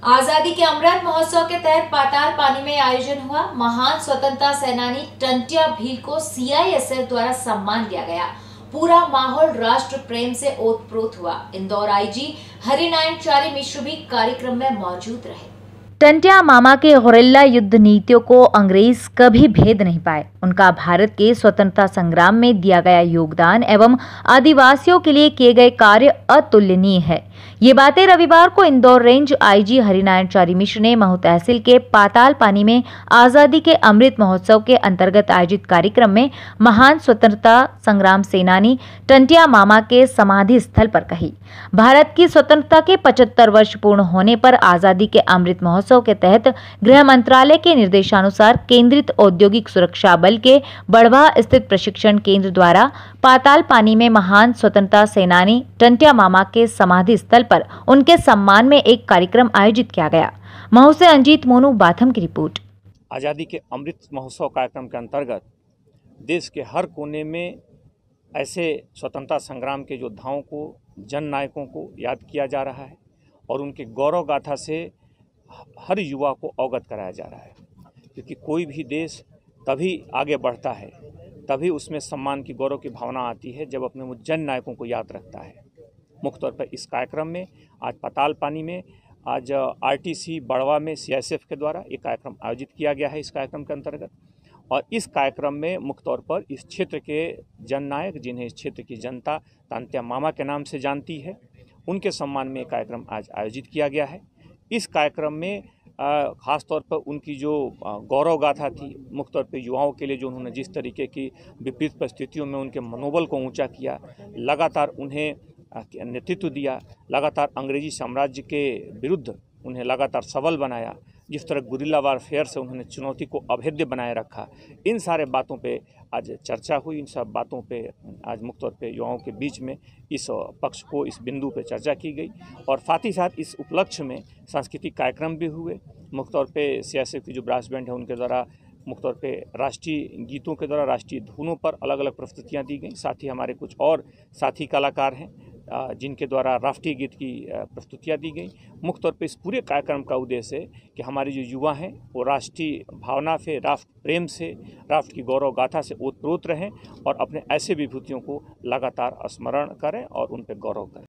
आजादी के अमृत महोत्सव के तहत पाताल पानी में आयोजन हुआ। महान स्वतंत्रता सेनानी टंट्या भील को सीआईएसएफ द्वारा सम्मान दिया गया। पूरा माहौल राष्ट्र प्रेम से ओतप्रोत हुआ। इंदौर आईजी हरिनारायण चारी मिश्र भी कार्यक्रम में मौजूद रहे। टंट्या मामा के गुरिल्ला युद्ध नीतियों को अंग्रेज कभी भेद नहीं पाए। उनका भारत के स्वतंत्रता संग्राम में दिया गया योगदान एवं आदिवासियों के लिए किए गए कार्य अतुलनीय है। ये बातें रविवार को इंदौर रेंज आईजी हरिनारायण चारी मिश्र ने महू तहसील के पाताल पानी में आजादी के अमृत महोत्सव के अंतर्गत आयोजित कार्यक्रम में महान स्वतंत्रता संग्राम सेनानी टंट्या मामा के समाधि स्थल पर कही। भारत की स्वतंत्रता के 75 वर्ष पूर्ण होने पर आजादी के अमृत महोत्सव के तहत गृह मंत्रालय के निर्देशानुसार केंद्रित औद्योगिक सुरक्षा बल के बड़वा स्थित प्रशिक्षण केंद्र द्वारा पाताल पानी में महान स्वतंत्रता सेनानी टंट्या मामा के समाधि स्थल पर उनके सम्मान में एक कार्यक्रम आयोजित किया गया। महू से अंजीत मोनू बाथम की रिपोर्ट। आज़ादी के अमृत महोत्सव कार्यक्रम के अंतर्गत देश के हर कोने में ऐसे स्वतंत्रता संग्राम के योद्धाओं को, जन नायकों को याद किया जा रहा है और उनके गौरव गाथा से हर युवा को अवगत कराया जा रहा है। क्योंकि कोई भी देश तभी आगे बढ़ता है, तभी उसमें सम्मान की, गौरव की भावना आती है जब अपने वो जन नायकों को याद रखता है। मुख्य तौर पर इस कार्यक्रम में आज पाताल पानी में, आज आरटीसी बड़वा में सीआईएसएफ के द्वारा ये कार्यक्रम आयोजित किया गया है। इस कार्यक्रम के अंतर्गत और इस कार्यक्रम में मुख्य तौर पर इस क्षेत्र के जन नायक, जिन्हें इस क्षेत्र की जनता टंट्या मामा के नाम से जानती है, उनके सम्मान में कार्यक्रम आज आयोजित किया गया है। इस कार्यक्रम में ख़ास तौर पर उनकी जो गौरव गाथा थी, मुख्य तौर पर युवाओं के लिए जो उन्होंने जिस तरीके की विपरीत परिस्थितियों में उनके मनोबल को ऊंचा किया, लगातार उन्हें नेतृत्व दिया, लगातार अंग्रेजी साम्राज्य के विरुद्ध उन्हें लगातार सबल बनाया, जिस तरह गुरिल्ला वारफेयर से उन्होंने चुनौती को अभेद्य बनाए रखा, इन सारे बातों पे आज चर्चा हुई। इन सब बातों पे आज मुख्य तौर पे युवाओं के बीच में इस पक्ष को, इस बिंदु पे चर्चा की गई और साथ ही साथ इस उपलक्ष्य में सांस्कृतिक कार्यक्रम भी हुए। मुख्य तौर पे सीआईएसएफ की जो ब्रास बैंड है उनके द्वारा मुख्य तौर पे राष्ट्रीय गीतों के द्वारा, राष्ट्रीय धुनों पर अलग अलग प्रस्तुतियाँ दी गई। साथ ही हमारे कुछ और साथी कलाकार हैं जिनके द्वारा राष्ट्रीय गीत की प्रस्तुतियाँ दी गई। मुख्य तौर पे इस पूरे कार्यक्रम का उद्देश्य है कि हमारे जो युवा हैं वो राष्ट्रीय भावना से, राष्ट्र प्रेम से, राष्ट्र की गौरव गाथा से ओतप्रोत रहें और अपने ऐसे विभूतियों को लगातार स्मरण करें और उन पर गौरव करें।